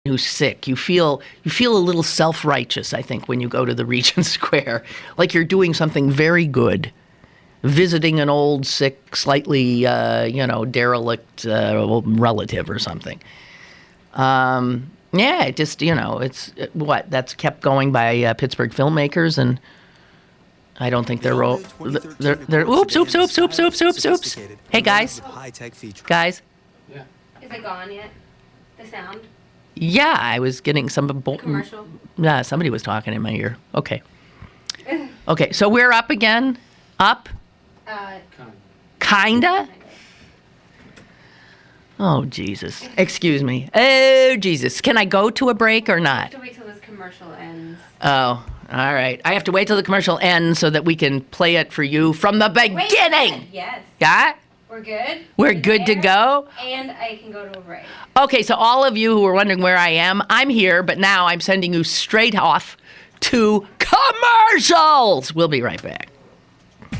who's sick, you feel a little self-righteous, I think, when you go to the Regent Square, like you're doing something very good, visiting an old, sick, slightly, derelict relative or something. It just, it's that's kept going by Pittsburgh filmmakers, and I don't think they're oops. Hey, guys. Guys. Yeah. Is it gone yet? The sound? Yeah, I was getting some commercial. Yeah, somebody was talking in my ear. Okay. Okay, so we're up again. Up? Kinda? Oh, Jesus. Excuse me. Oh, Jesus. Can I go to a break or not? I have to wait till this commercial ends. Oh, all right. I have to wait till the commercial ends so that we can play it for you from the beginning. Wait, yes. Yeah? We're good? We're good to go? And I can go to a break. Okay, so all of you who were wondering where I am, I'm here, but now I'm sending you straight off to commercials. We'll be right back.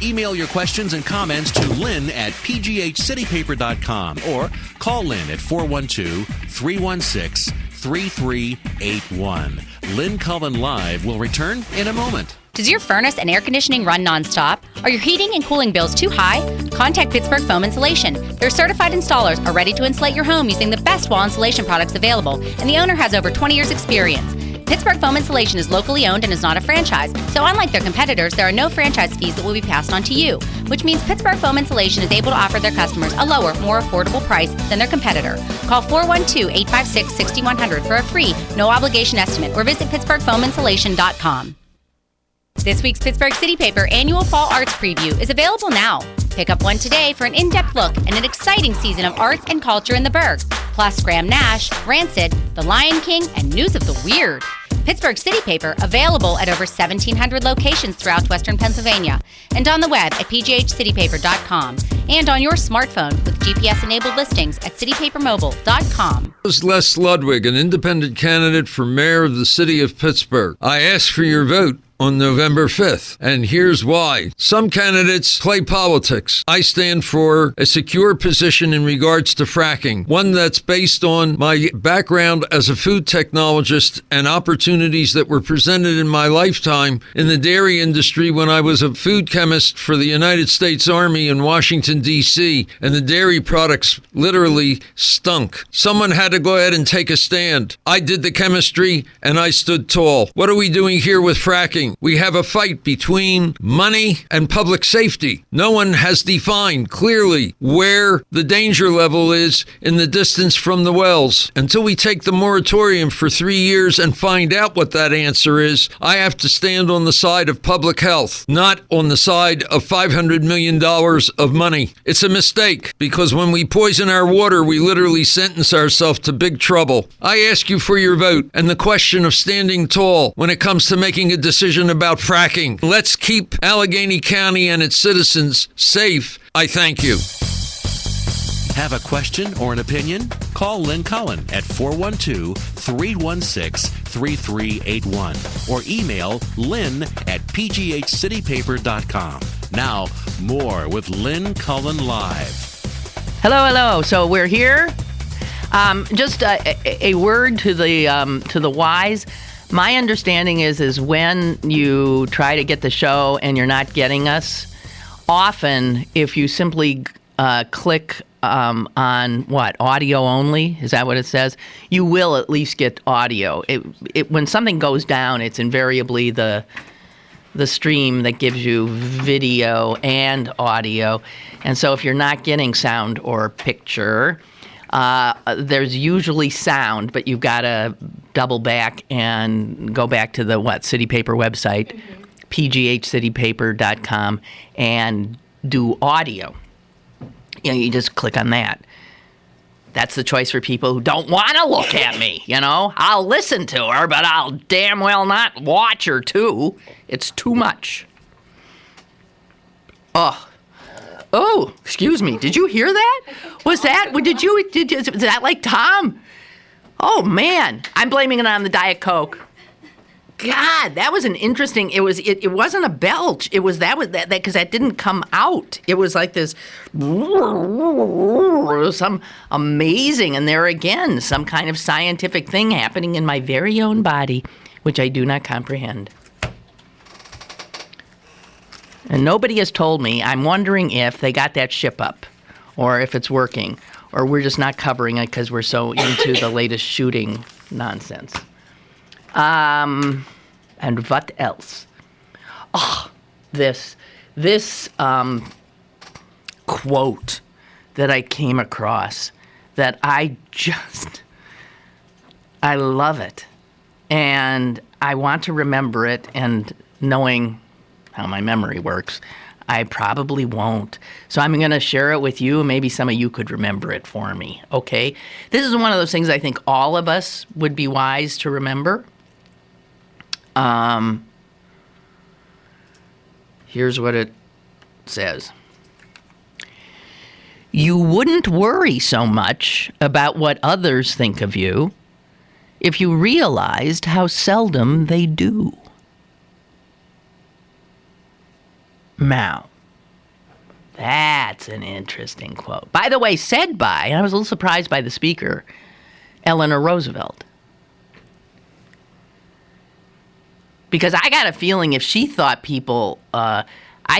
Email your questions and comments to Lynn at pghcitypaper.com or call Lynn at 412-316-3381. Lynn Cullen Live will return in a moment. Does your furnace and air conditioning run nonstop? Are your heating and cooling bills too high? Contact Pittsburgh Foam Insulation. Their certified installers are ready to insulate your home using the best wall insulation products available, and the owner has over 20 years' experience. Pittsburgh Foam Insulation is locally owned and is not a franchise, so unlike their competitors, there are no franchise fees that will be passed on to you, which means Pittsburgh Foam Insulation is able to offer their customers a lower, more affordable price than their competitor. Call 412-856-6100 for a free, no-obligation estimate or visit PittsburghFoamInsulation.com. This week's Pittsburgh City Paper Annual Fall Arts Preview is available now. Pick up one today for an in-depth look and an exciting season of arts and culture in the Burgh, plus Graham Nash, Rancid, The Lion King, and news of the weird. Pittsburgh City Paper available at over 1,700 locations throughout Western Pennsylvania and on the web at pghcitypaper.com and on your smartphone with GPS-enabled listings at citypapermobile.com. This is Les Ludwig, an independent candidate for mayor of the city of Pittsburgh. I ask for your vote on November 5th, and here's why. Some candidates play politics. I stand for a secure position in regards to fracking, one that's based on my background as a food technologist and opportunities that were presented in my lifetime in the dairy industry when I was a food chemist for the United States Army in Washington, D.C., and the dairy products literally stunk. Someone had to go ahead and take a stand. I did the chemistry, and I stood tall. What are we doing here with fracking? We have a fight between money and public safety. No one has defined clearly where the danger level is in the distance from the wells. Until we take the moratorium for 3 years and find out what that answer is, I have to stand on the side of public health, not on the side of $500 million of money. It's a mistake, because when we poison our water, we literally sentence ourselves to big trouble. I ask you for your vote and the question of standing tall when it comes to making a decision about fracking. Let's keep Allegheny County and its citizens safe. I thank you. Have a question or an opinion? Call Lynn Cullen at 412-316-3381 or email lynn at pghcitypaper.com. Now, more with Lynn Cullen Live. Hello. So we're here. Just a word to the wise. My understanding is when you try to get the show and you're not getting us, often if you simply click on audio only, is that what it says? You will at least get audio. When something goes down, it's invariably the stream that gives you video and audio. And so if you're not getting sound or picture, there's usually sound, but you've got to double back and go back to the City Paper website, pghcitypaper.com, and do audio. You just click on that. That's the choice for people who don't want to look at me, I'll listen to her, but I'll damn well not watch her, too. It's too much. Oh, excuse me. Did you hear that? Was that like Tom? Oh, man. I'm blaming it on the Diet Coke. God, that was an interesting. It wasn't a belch. It was that because that didn't come out. It was like this, some amazing, and there again, some kind of scientific thing happening in my very own body, which I do not comprehend. And nobody has told me. I'm wondering if they got that ship up, or if it's working, or we're just not covering it because we're so into the latest shooting nonsense. And what else? Oh, this quote that I came across that I love it. And I want to remember it, and knowing how my memory works, I probably won't. So I'm going to share it with you, and maybe some of you could remember it for me, okay? This is one of those things I think all of us would be wise to remember. Here's what it says. You wouldn't worry so much about what others think of you if you realized how seldom they do. Now, that's an interesting quote. By the way, said by, and I was a little surprised by the speaker, Eleanor Roosevelt. Because I got a feeling if she thought people, I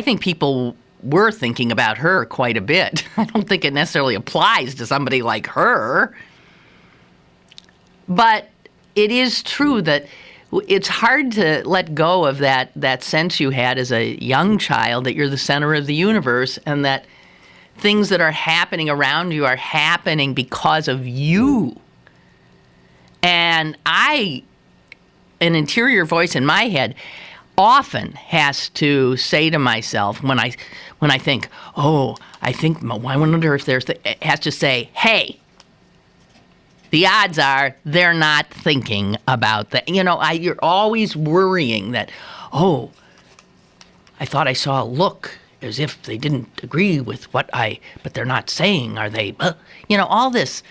think people were thinking about her quite a bit. I don't think it necessarily applies to somebody like her. But it is true that it's hard to let go of that sense you had as a young child that you're the center of the universe and that things that are happening around you are happening because of you. And an interior voice in my head often has to say to myself when I think, I wonder if it has to say, hey, the odds are they're not thinking about that. You're always worrying that, I thought I saw a look as if they didn't agree with but they're not saying, are they? All this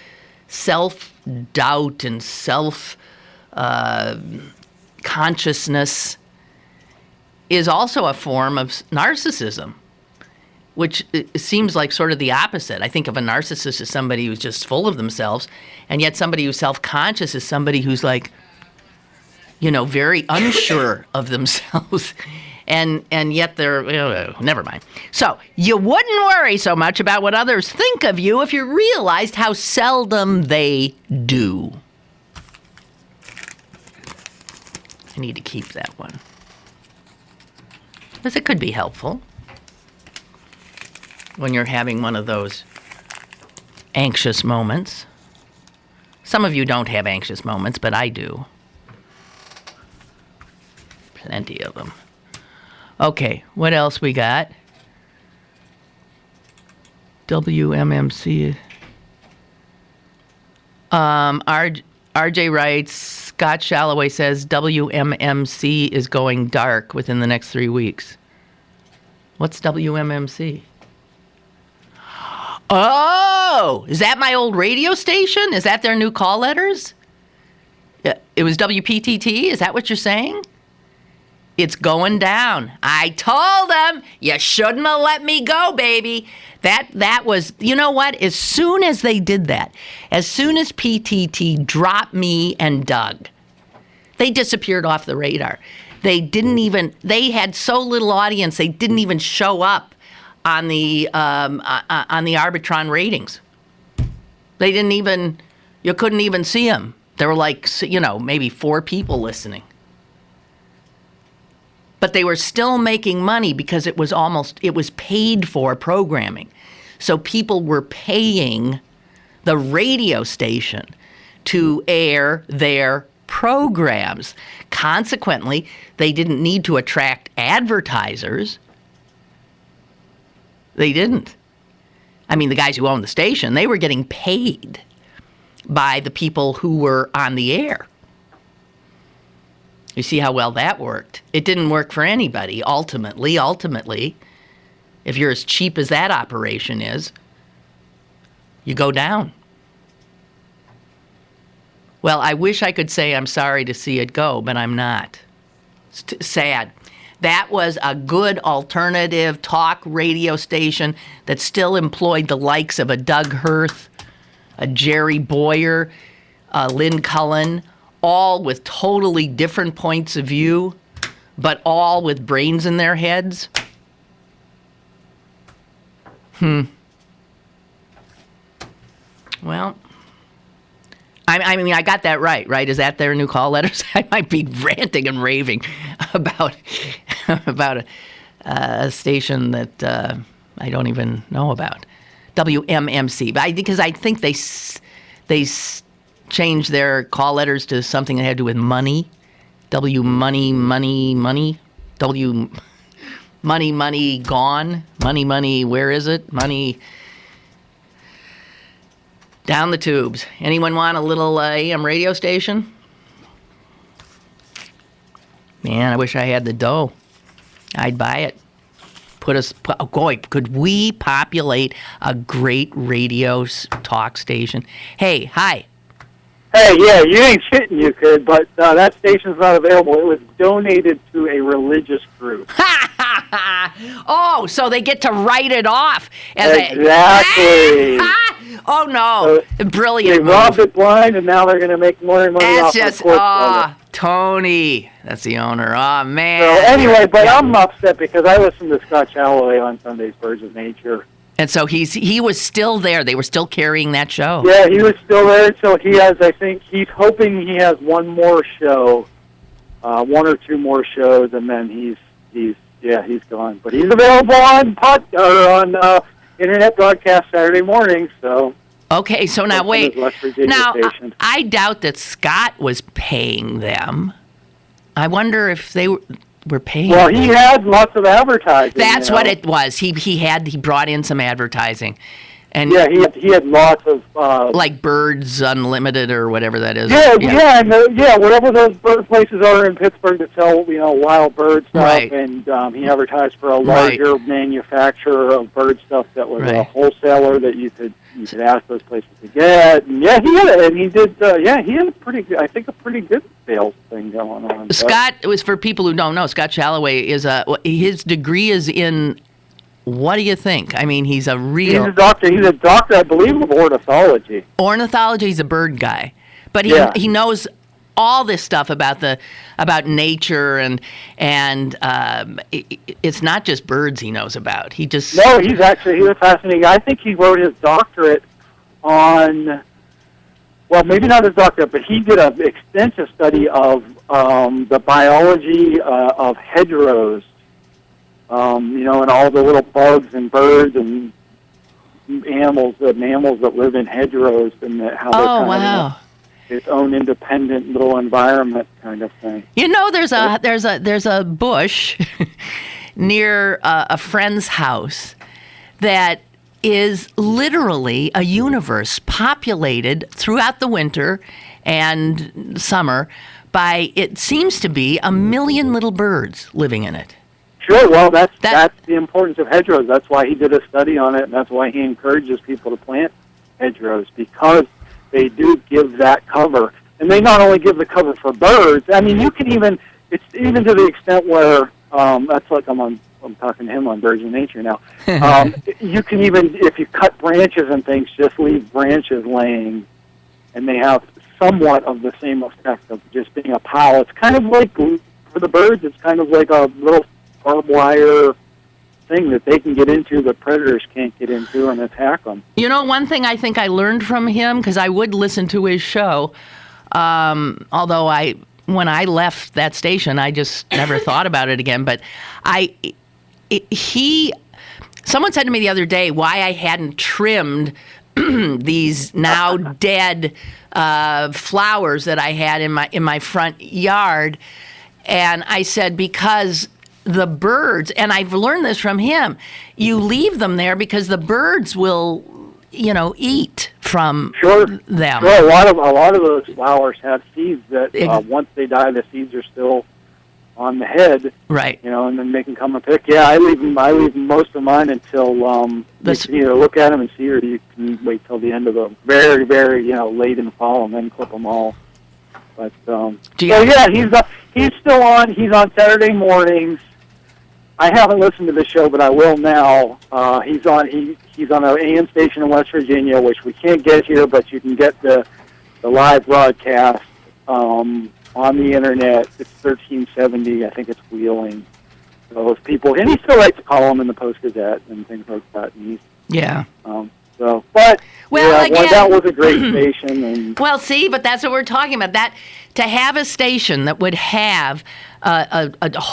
self-doubt and self-consciousness is also a form of narcissism, which seems like sort of the opposite. I think of a narcissist as somebody who's just full of themselves, and yet somebody who's self-conscious is somebody who's like, very unsure of themselves, and yet they're, never mind. So you wouldn't worry so much about what others think of you if you realized how seldom they do. I need to keep that one, because it could be helpful when you're having one of those anxious moments. Some of you don't have anxious moments, but I do. Plenty of them. Okay, what else we got? WMMC. RJ writes, Scott Shalloway says WMMC is going dark within the next 3 weeks. What's WMMC? Oh, is that my old radio station? Is that their new call letters? It was WPTT? Is that what you're saying? It's going down. I told them you shouldn't have let me go, baby. That was, you know what? As soon as they did that, as soon as PTT dropped me and Doug, they disappeared off the radar. They had so little audience, they didn't even show up on the Arbitron ratings. They didn't even, you couldn't even see them. There were like, maybe 4 people listening. But they were still making money because it was paid for programming. So people were paying the radio station to air their programs. Consequently, they didn't need to attract advertisers. They didn't. I mean, the guys who owned the station, they were getting paid by the people who were on the air. You see how well that worked. It didn't work for anybody, ultimately. If you're as cheap as that operation is, you go down. Well, I wish I could say I'm sorry to see it go, but I'm not. Sad. That was a good alternative talk radio station that still employed the likes of a Doug Hirth, a Jerry Boyer, Lynn Cullen, all with totally different points of view, but all with brains in their heads. Well, I mean, I got that right? Is that their new call letters? I might be ranting and raving about a station that I don't even know about, WMMC. But because I think they changed their call letters to something that had to do with money, money, W money gone, money. Where is it? Money. Down the tubes. Anyone want a little AM radio station? Man, I wish I had the dough. I'd buy it. Could we populate a great radio talk station? Hey, hi. Hey, yeah, you ain't shitting you could, but that station's not available. It was donated to a religious group. Oh, so they get to write it off. Exactly. Oh, no. Brilliant. They robbed it blind, and now they're going to make more money That's off just, the court. Tony. That's the owner. Oh, man. So anyway, but I'm upset because I listen to Scott Calloway on Sundays, Birds of Nature. And so he was still there. They were still carrying that show. Yeah, he was still there. So he has, I think, he's hoping he has one more show, one or two more shows, and then he's gone. But he's available on internet broadcast Saturday mornings. So okay, so now wait. Now I doubt that Scott was paying them. I wonder if they were paying. Well, he had lots of advertising. That's what it was. He brought in some advertising, and yeah, he had lots of like Birds Unlimited or whatever that is. Whatever those bird places are in Pittsburgh that sell wild bird stuff, right. And he advertised for a larger manufacturer of bird stuff that was a wholesaler that you could ask those places to get. And yeah, he had it, and he did. He had a pretty good sales thing going on. Scott, it was for people who don't know. Scott Calloway his degree is in. What do you think? I mean, he's a doctor. He's a doctor, I believe, of ornithology. Ornithology. He's a bird guy, but he knows all this stuff about nature and it's not just birds he knows about. He's a fascinating guy. I think he wrote his doctorate on. Well, maybe not his doctorate, but he did an extensive study of the biology of hedgerows. And all the little bugs and birds and mammals that live in hedgerows, and how they're kind of its own independent little environment kind of thing. There's a bush near a friend's house that is literally a universe populated throughout the winter and summer by, it seems to be, 1 million little birds living in it. Sure, well, that's the importance of hedgerows. That's why he did a study on it, and that's why he encourages people to plant hedgerows, because they do give that cover. And they not only give the cover for birds, I mean, it's even to the extent where, that's like I'm talking to him on Birds of Nature now. You can even, if you cut branches and things, just leave branches laying, and they have somewhat of the same effect of just being a pile. It's kind of like, for the birds, it's kind of like a little barbed wire thing that they can get into that predators can't get into and attack them. One thing I think I learned from him, because I would listen to his show, although when I left that station, I just never thought about it again. But someone said to me the other day why I hadn't trimmed these now dead flowers that I had in my front yard, and I said, because the birds, and I've learned this from him, you leave them there because the birds will, eat from them. Sure, a lot of those flowers have seeds that once they die, the seeds are still on the head. Right. And then they can come and pick. Yeah, I leave most of mine until you can either look at them and see, or you can wait till the end of the very, very late in the fall and then clip them all. But Gee, so yeah, he's still on. He's on Saturday mornings. I haven't listened to the show, but I will now. He's on an AM station in West Virginia, which we can't get here, but you can get the live broadcast on the internet. It's 1370. I think it's Wheeling. So if people, and he still writes a column in the Post Gazette and things like that. And he's, yeah. But Well, yeah, again, that was a great station. And well, see, but that's what we're talking about. That to have a station that would have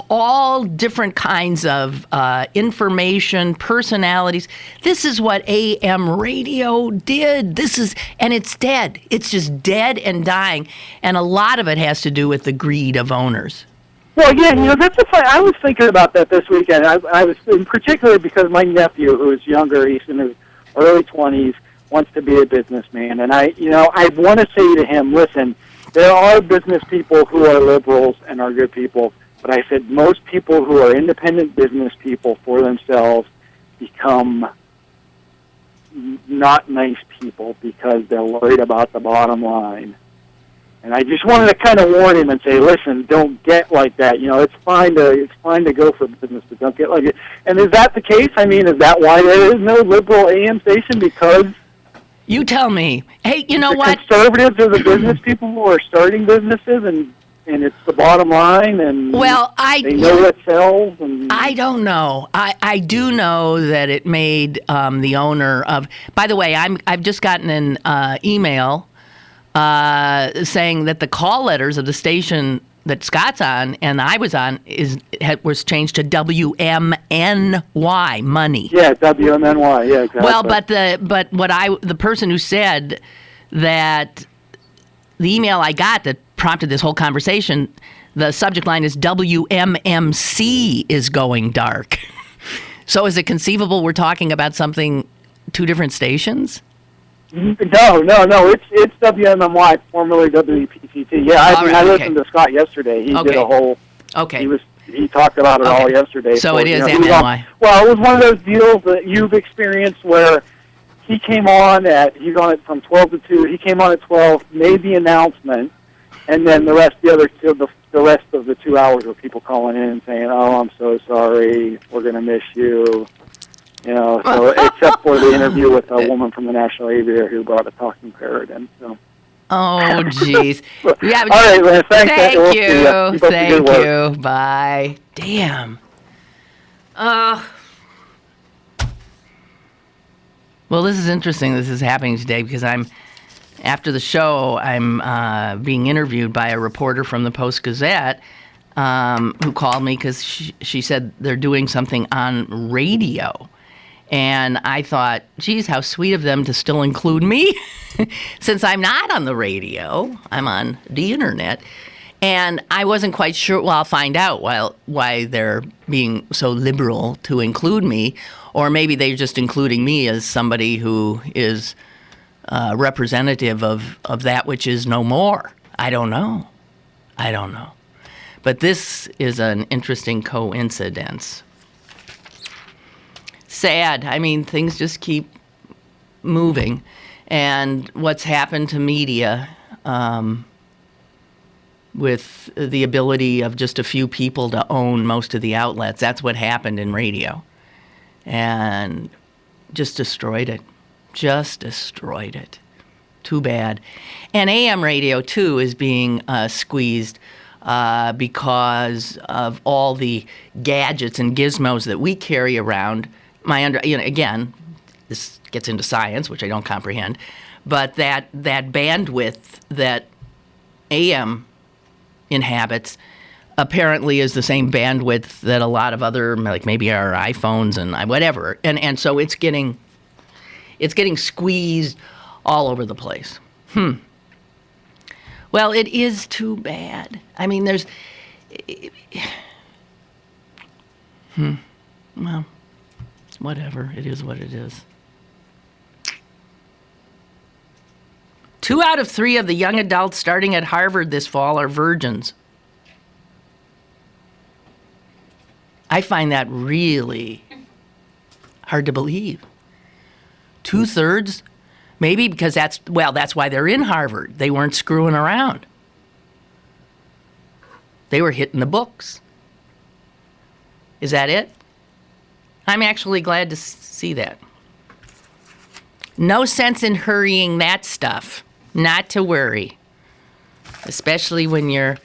all different kinds of information, personalities. This is what AM radio did. And it's dead. It's just dead and dying. And a lot of it has to do with the greed of owners. Well, yeah, that's a fun. I was thinking about that this weekend. I was in particular because my nephew, who is younger, he's in his early 20s, wants to be a businessman, and I want to say to him, listen, there are business people who are liberals and are good people, but I said most people who are independent business people for themselves become not nice people because they're worried about the bottom line. And I just wanted to kind of warn him and say, listen, don't get like that. It's fine to go for business, but don't get like it. And is that the case? I mean, is that why there is no liberal AM station? Because you tell me. Hey, you know what? Conservatives are the business people who are starting businesses, and it's the bottom line, and they know what sells. And I don't know. I do know that it made the owner of. By the way, I've just gotten an email. Saying that the call letters of the station that Scott's on and I was on was changed to WMNY, money. Yeah, WMNY. Yeah, exactly. Well, but the person who said that the email I got that prompted this whole conversation, the subject line is WMMC is going dark. So is it conceivable we're talking about two different stations? No. It's WMMY, formerly WPCT. Yeah, I listened to Scott yesterday. He did a whole. Okay. He talked about it all yesterday. So it is MNY. Well, it was one of those deals that you've experienced where he's on it from 12 to 2. He came on at 12, made the announcement, and then the rest of the 2 hours were people calling in and saying, "Oh, I'm so sorry. We're going to miss you." So except for the interview with a woman from the National Aviator who brought a talking parrot in. So. Oh, jeez. Yeah, all right, Lynn. Thanks. Thank you. Thank you. Bye. Damn. Well, this is interesting. This is happening today because after the show, I'm being interviewed by a reporter from the Post Gazette who called me because she said they're doing something on radio. And I thought, geez, how sweet of them to still include me, since I'm not on the radio. I'm on the internet. And I wasn't quite sure. Well, I'll find out why they're being so liberal to include me. Or maybe they're just including me as somebody who is representative of that which is no more. I don't know. But this is an interesting coincidence. Sad. I mean, things just keep moving. And what's happened to media with the ability of just a few people to own most of the outlets, that's what happened in radio. And just destroyed it. Too bad. And AM radio, too, is being squeezed because of all the gadgets and gizmos that we carry around. Again, this gets into science, which I don't comprehend, but that bandwidth that AM inhabits apparently is the same bandwidth that a lot of other, like maybe our iPhones and whatever, and so it's getting squeezed all over the place. Well, it is too bad. I mean, well, whatever. It is what it is. 2 out of 3 of the young adults starting at Harvard this fall are virgins. I find that really hard to believe. 2/3, maybe because that's why they're in Harvard. They weren't screwing around. They were hitting the books. Is that it? I'm actually glad to see that. No sense in hurrying that stuff. Not to worry. Especially when your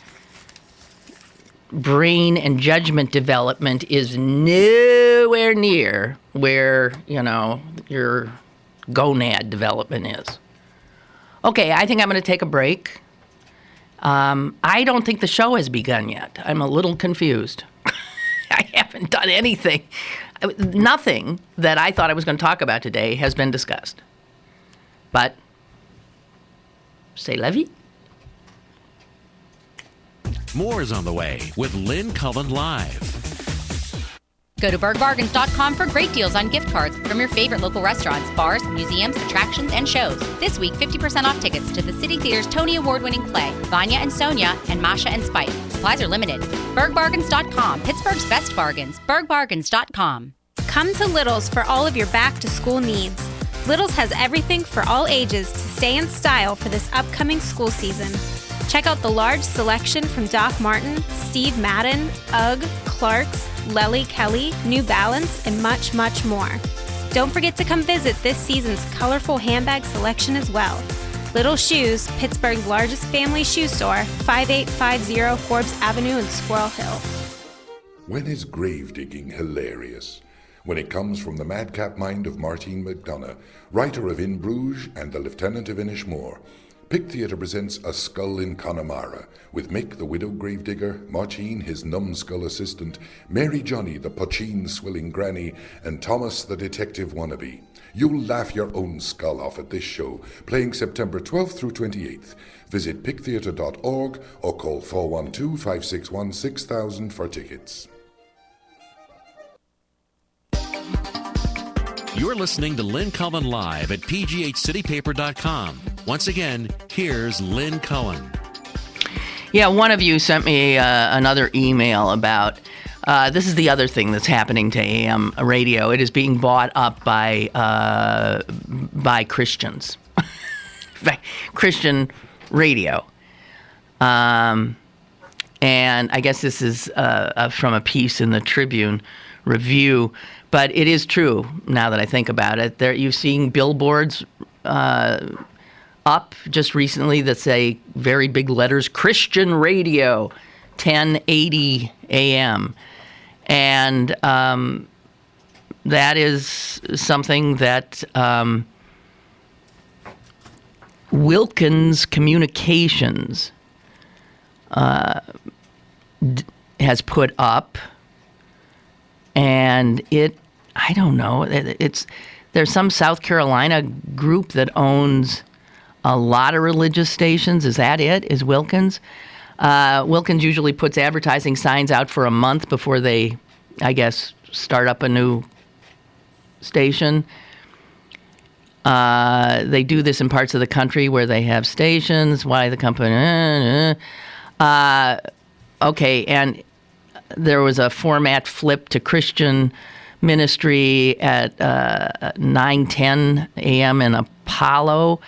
brain and judgment development is nowhere near where, your gonad development is. Okay, I think I'm going to take a break. I don't think the show has begun yet. I'm a little confused. I haven't done anything. Nothing that I thought I was going to talk about today has been discussed. But, c'est la vie. More is on the way with Lynn Cullen Live. Go to bergbargains.com for great deals on gift cards from your favorite local restaurants, bars, museums, attractions, and shows. This week, 50% off tickets to the City Theater's Tony Award-winning play, Vanya and Sonia and Masha and Spike. Supplies are limited. bergbargains.com, Pittsburgh's best bargains. bergbargains.com. Come to Little's for all of your back-to-school needs. Little's has everything for all ages to stay in style for this upcoming school season. Check out the large selection from Doc Marten, Steve Madden, UGG, Clark's, Lely Kelly, New Balance, and much, much more. Don't forget to come visit this season's colorful handbag selection as well. Little Shoes, Pittsburgh's largest family shoe store, 5850 Forbes Avenue in Squirrel Hill. When is grave digging hilarious? When it comes from the madcap mind of Martine McDonough, writer of In Bruges and The Lieutenant of Inishmore. Pick Theatre presents A Skull in Connemara, with Mick, the widow gravedigger, Martine, his numbskull assistant, Mary Johnny, the pochine-swilling granny, and Thomas, the detective wannabe. You'll laugh your own skull off at this show, playing September 12th through 28th. Visit picktheatre.org or call 412-561-6000 for tickets. You're listening to Lynn Cullen Live at pghcitypaper.com. Once again, here's Lynn Cullen. Yeah, one of you sent me another email about, this is the other thing that's happening to AM radio. It is being bought up by Christians. Christian radio. And I guess this is from a piece in the Tribune Review. But it is true, now that I think about it. You've seen billboards up just recently that say very big letters, Christian Radio, 1080 AM. And that is something that Wilkins Communications has put up. And I don't know, there's some South Carolina group that owns a lot of religious stations. Is that it? Is Wilkins? Wilkins usually puts advertising signs out for a month before they, I guess, start up a new station. They do this in parts of the country where they have stations. Why the company? Okay, and there was a format flip to Christian ministry at 9:10 a.m. in Apollo.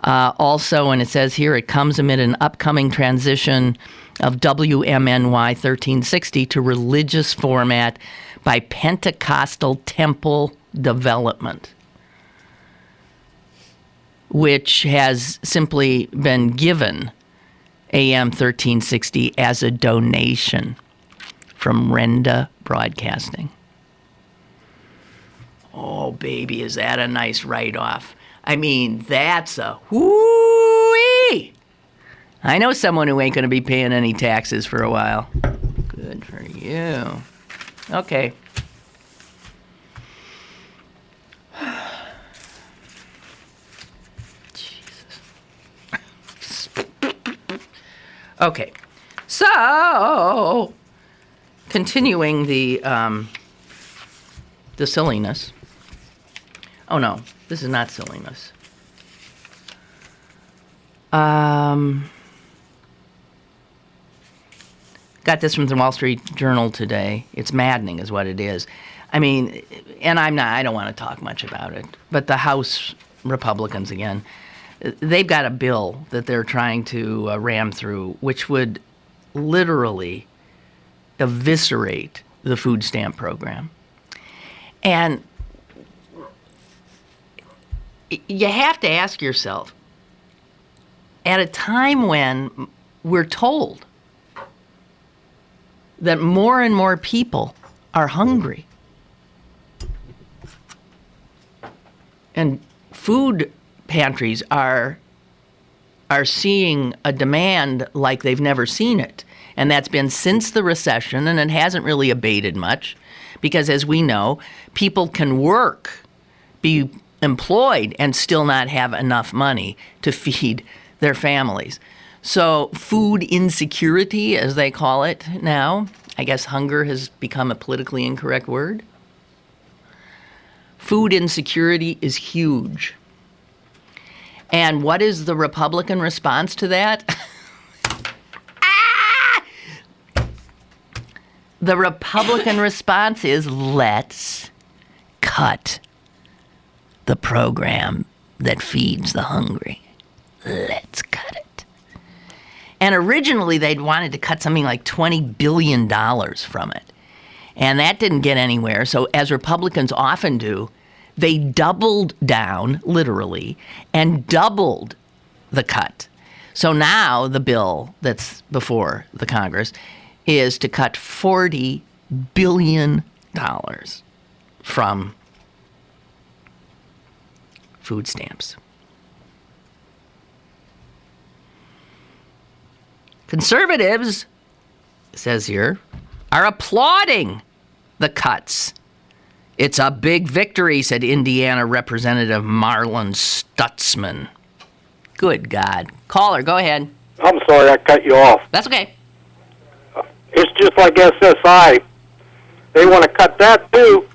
Also, and it says here, it comes amid an upcoming transition of WMNY 1360 to religious format by Pentecostal Temple Development, which has simply been given AM 1360 as a donation from Renda Broadcasting. Oh, baby, is that a nice write-off? I mean, that's a whoo-wee! I know someone who ain't going to be paying any taxes for a while. Good for you. Okay. Jesus. Okay. So, continuing the silliness. Oh, no. This is not silliness. Got this from the Wall Street Journal today. It's maddening is what it is. I mean, and I don't want to talk much about it, but the House Republicans again, they've got a bill that they're trying to ram through, which would literally eviscerate the food stamp program. And you have to ask yourself, at a time when we're told that more and more people are hungry, and food pantries are seeing a demand like they've never seen it. And that's been since the recession, and it hasn't really abated much because, as we know, people can work, be employed, and still not have enough money to feed their families. So food insecurity, as they call it now, I guess hunger has become a politically incorrect word. Food insecurity is huge. And what is the Republican response to that? The Republican response is, let's cut the program that feeds the hungry. Let's cut it. And originally they'd wanted to cut something like $20 billion from it. And that didn't get anywhere. So as Republicans often do, they doubled down, literally, and doubled the cut. So now the bill that's before the Congress is to cut $40 billion from food stamps. Conservatives, it says here, are applauding the cuts. It's a big victory, said Indiana Representative Marlon Stutzman. Good God. Caller, go ahead. I'm sorry I cut you off. That's okay. It's just like SSI. They want to cut that too.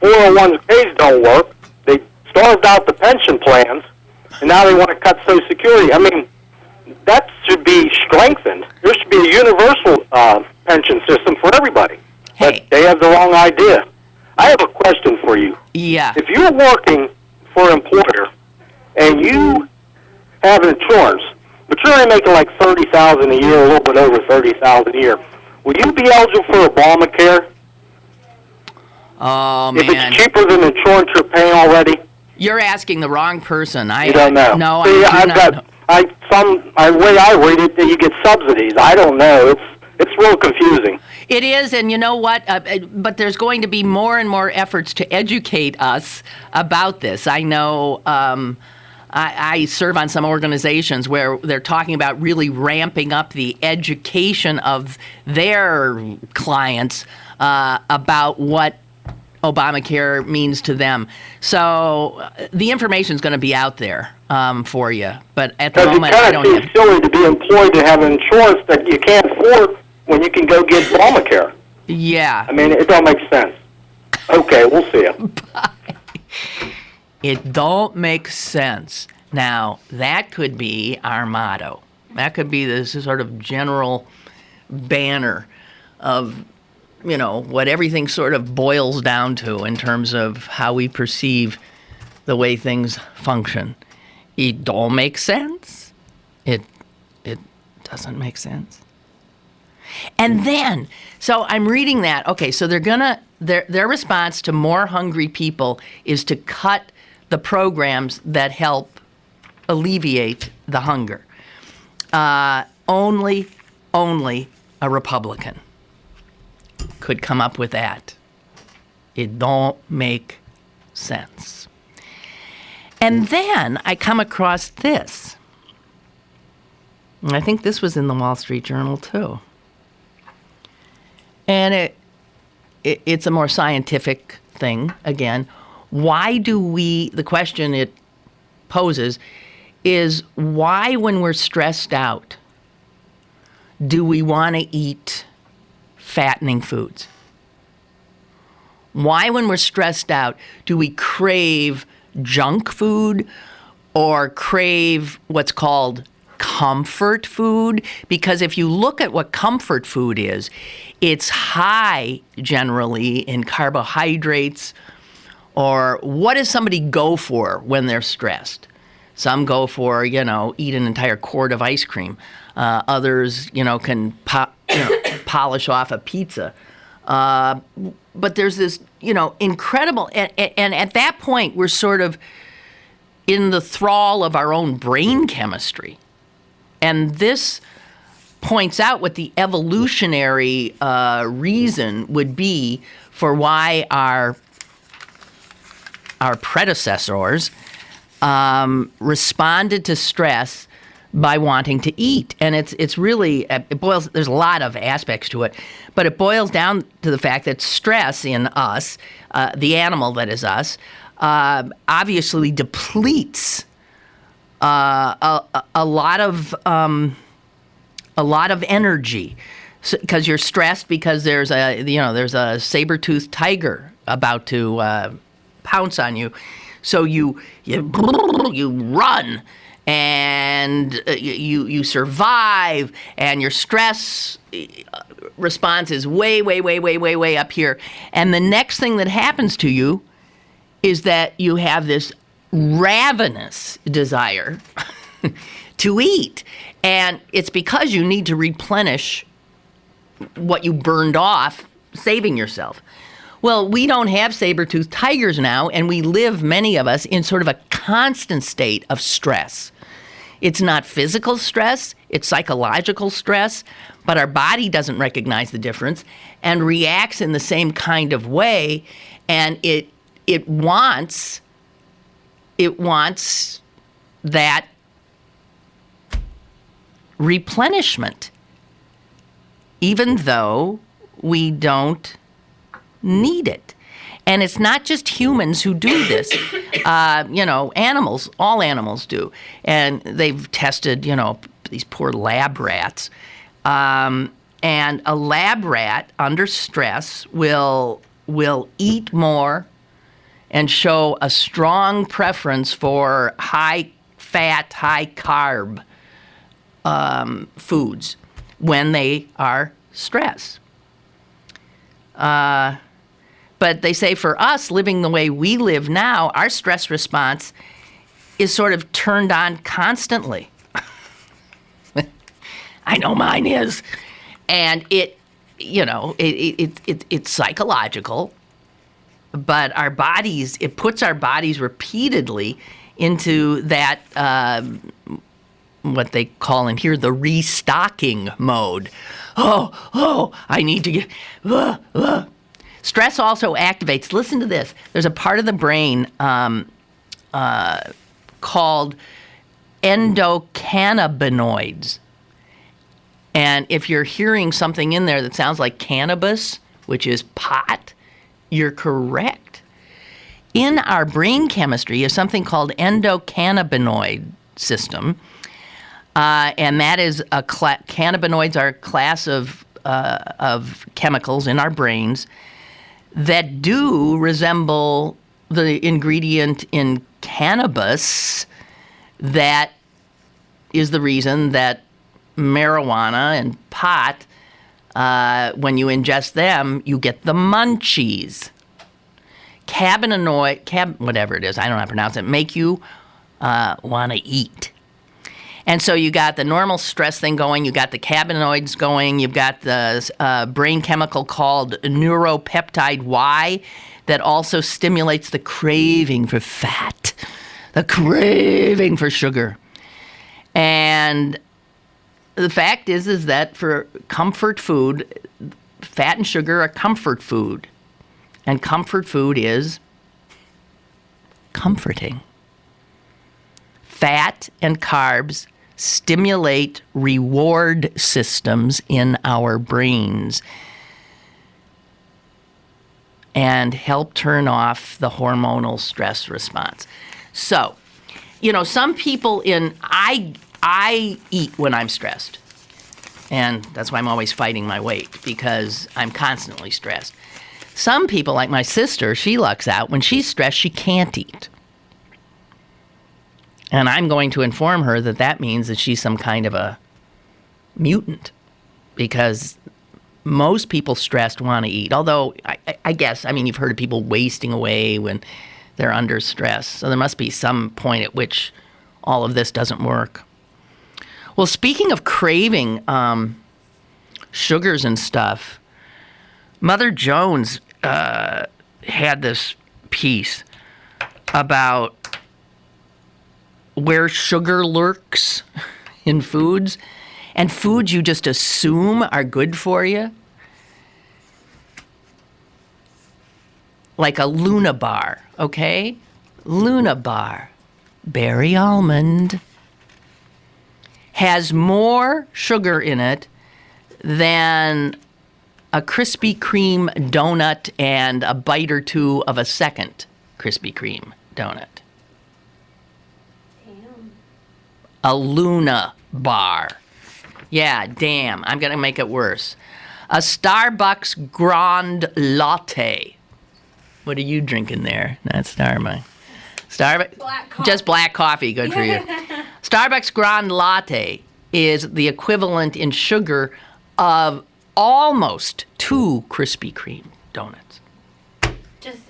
401ks don't work. They starved out the pension plans, and now they want to cut Social Security. I mean, that should be strengthened. There should be a universal pension system for everybody. Hey. But they have the wrong idea. I have a question for you. Yeah. If you're working for an employer and you have insurance, but you're only making like $30,000 a year, a little bit over $30,000 a year, will you be eligible for Obamacare? Oh, If man. it's cheaper than insurance you're paying already? You're asking the wrong person. You don't know. No, See, I do not know. way I read it, that you get subsidies. I don't know. It's real confusing. It is, and you know what? But there's going to be more and more efforts to educate us about this. I know I serve on some organizations where they're talking about really ramping up the education of their clients about what Obamacare means to them. So the information is going to be out there for you. But at the moment, I don't have. It's silly to be employed to have insurance that you can't afford when you can go get Obamacare. Yeah. I mean, it don't make sense. Okay, we'll see you. It don't make sense. Now, that could be our motto. That could be this sort of general banner of, you know, what everything sort of boils down to in terms of how we perceive the way things function. It don't make sense. It doesn't make sense. And then, so I'm reading that. Okay, so they're gonna their response to more hungry people is to cut the programs that help alleviate the hunger. Only a Republican could come up with that. It don't make sense. And then I come across this. And I think this was in the Wall Street Journal too. And it's a more scientific thing, again. Why do the question it poses is, why when we're stressed out do we want to eat fattening foods? Why when we're stressed out do we crave junk food or crave what's called comfort food? Because if you look at what comfort food is, it's high generally in carbohydrates. Or what does somebody go for when they're stressed? Some go for, eat an entire quart of ice cream. Others, can polish off a pizza. But there's this, incredible, and at that point, we're sort of in the thrall of our own brain chemistry. And this points out what the evolutionary reason would be for why our predecessors responded to stress by wanting to eat. And it's really, there's a lot of aspects to it, but it boils down to the fact that stress in us, the animal that is us, obviously depletes a lot of energy, because you're stressed because there's a saber-toothed tiger about to pounce on you, so you run and you survive, and your stress response is way up here, and the next thing that happens to you is that you have this ravenous desire to eat. And it's because you need to replenish what you burned off, saving yourself. Well, we don't have saber-toothed tigers now, and we live, many of us, in sort of a constant state of stress. It's not physical stress, it's psychological stress, but our body doesn't recognize the difference and reacts in the same kind of way, and it wants that replenishment, even though we don't need it. And it's not just humans who do this. Animals, all animals do. And they've tested, these poor lab rats. And a lab rat under stress will eat more and show a strong preference for high-fat, high-carb foods when they are stressed. But they say for us, living the way we live now, our stress response is sort of turned on constantly. I know mine is. And it's psychological, but our bodies, it puts our bodies repeatedly into that, what they call in here, the restocking mode. Oh, I need to get, Stress also activates, listen to this, there's a part of the brain called endocannabinoids. And if you're hearing something in there that sounds like cannabis, which is pot, you're correct. In our brain chemistry is something called endocannabinoid system. And that is cannabinoids are a class of chemicals in our brains that do resemble the ingredient in cannabis that is the reason that marijuana and pot, when you ingest them, you get the munchies. Whatever it is, I don't know how to pronounce it, make you want to eat. And so you got the normal stress thing going, you got the cannabinoids going, you've got the brain chemical called neuropeptide Y that also stimulates the craving for fat, the craving for sugar. And the fact is that for comfort food, fat and sugar are comfort food. And comfort food is comforting. Fat and carbs stimulate reward systems in our brains and help turn off the hormonal stress response. So, some people I eat when I'm stressed. And that's why I'm always fighting my weight, because I'm constantly stressed. Some people, like my sister, she lucks out. When she's stressed, she can't eat. And I'm going to inform her that means that she's some kind of a mutant, because most people stressed want to eat. Although, I guess, you've heard of people wasting away when they're under stress. So there must be some point at which all of this doesn't work. Well, speaking of craving sugars and stuff, Mother Jones had this piece about where sugar lurks in foods, and foods you just assume are good for you. Like a Luna bar, okay? Luna bar, berry almond, has more sugar in it than a Krispy Kreme donut and a bite or two of a second Krispy Kreme donut. Damn. A Luna bar. Yeah, damn. I'm going to make it worse. A Starbucks Grande Latte. What are you drinking there? Not Starbucks. Black coffee. Just black coffee. Good for you. Starbucks Grande Latte is the equivalent in sugar of almost 2 Krispy Kreme donuts. Just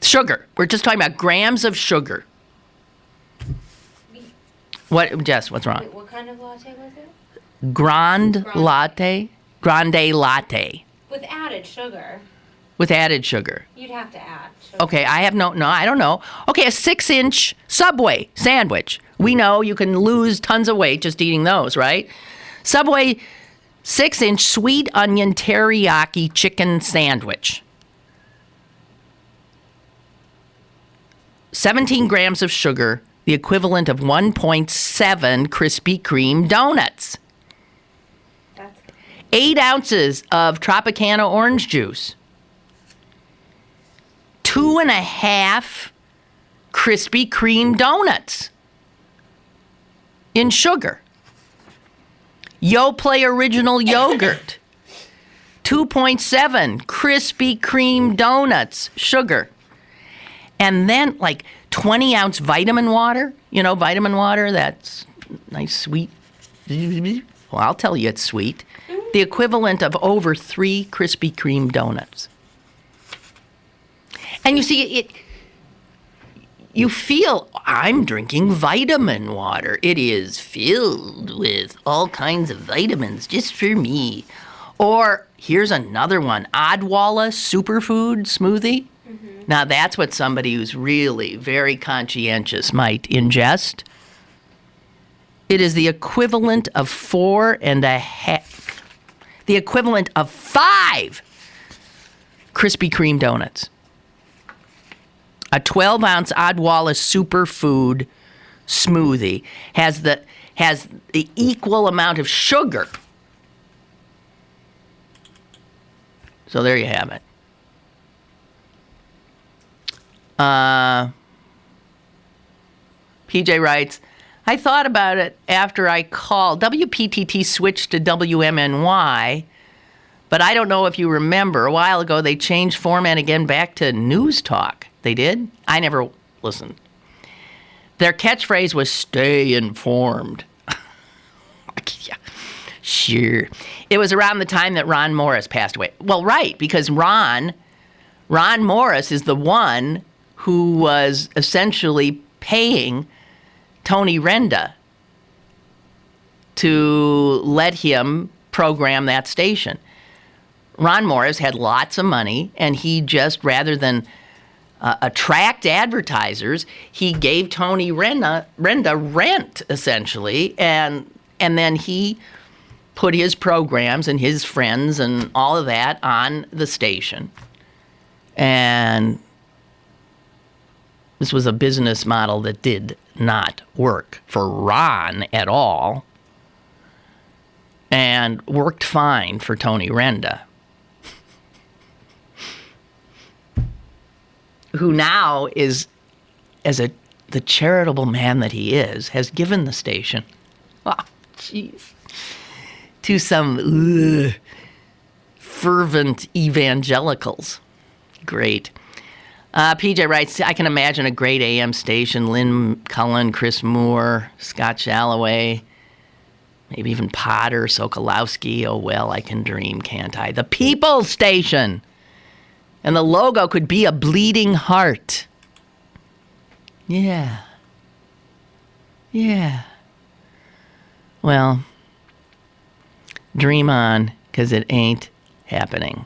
Sugar. We're just talking about grams of sugar. What, Jess, what's wrong? wait, what kind of latte was it? Grande Latte? Grande Latte. With added sugar. With added sugar. You'd have to add sugar. Okay, I don't know. Okay, a 6-inch Subway sandwich. We know you can lose tons of weight just eating those, right? Subway 6-inch sweet onion teriyaki chicken sandwich. 17 grams of sugar, the equivalent of 1.7 Krispy Kreme donuts. That's 8 ounces of Tropicana orange juice. 2.5 Krispy Kreme donuts in sugar. Yoplait original yogurt. 2.7 Krispy Kreme donuts, sugar. And then like 20-ounce vitamin water. You know, vitamin water, that's nice, sweet. Well, I'll tell you it's sweet. The equivalent of over 3 Krispy Kreme donuts. And you see, you feel, I'm drinking vitamin water. It is filled with all kinds of vitamins just for me. Or here's another one, Odwalla Superfood Smoothie. Mm-hmm. Now that's what somebody who's really very conscientious might ingest. It is the equivalent of 5 Krispy Kreme donuts. A 12-ounce Odwalla Superfood smoothie has the equal amount of sugar. So there you have it. PJ writes, I thought about it after I called. WPTT switched to WMNY, but I don't know if you remember. A while ago, they changed format again back to News Talk. They did? I never listened. Their catchphrase was stay informed. Yeah, sure. It was around the time that Ron Morris passed away. Well, right, because Ron Morris is the one who was essentially paying Tony Renda to let him program that station. Ron Morris had lots of money, and he just, rather than attract advertisers, he gave Tony Renda rent, essentially, and then he put his programs and his friends and all of that on the station. And this was a business model that did not work for Ron at all, and worked fine for Tony Renda, who now is, the charitable man that he is, has given the station, to some fervent evangelicals. Great. PJ writes, I can imagine a great AM station, Lynn Cullen, Chris Moore, Scott Shalloway, maybe even Potter, Sokolowski. Oh, well, I can dream, can't I? The People Station. And the logo could be a bleeding heart. Yeah. Well, dream on, because it ain't happening.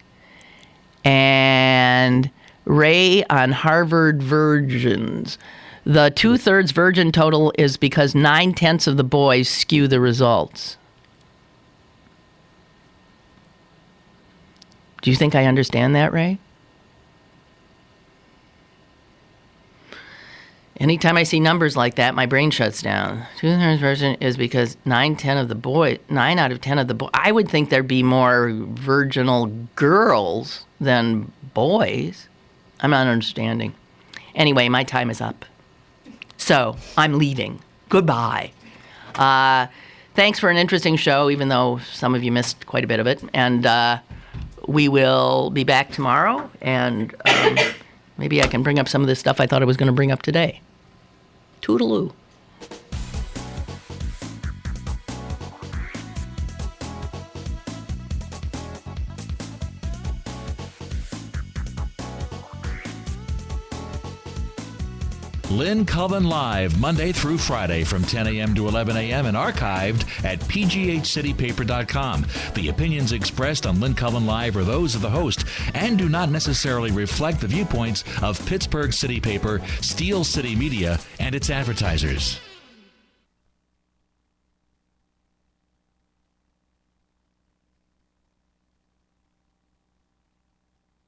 And Ray on Harvard virgins. The 2/3 virgin total is because 9/10 of the boys skew the results. Do you think I understand that, Ray? Anytime I see numbers like that, my brain shuts down. 2/3 virgin is because 9 out of 10 of the boys. I would think there'd be more virginal girls than boys. I'm not understanding. Anyway, my time is up. So I'm leaving. Goodbye. Thanks for an interesting show, even though some of you missed quite a bit of it. And we will be back tomorrow. And maybe I can bring up some of this stuff I thought I was going to bring up today. Toodaloo. Lynn Cullen Live, Monday through Friday from 10 a.m. to 11 a.m. and archived at pghcitypaper.com. The opinions expressed on Lynn Cullen Live are those of the host and do not necessarily reflect the viewpoints of Pittsburgh City Paper, Steel City Media, and its advertisers.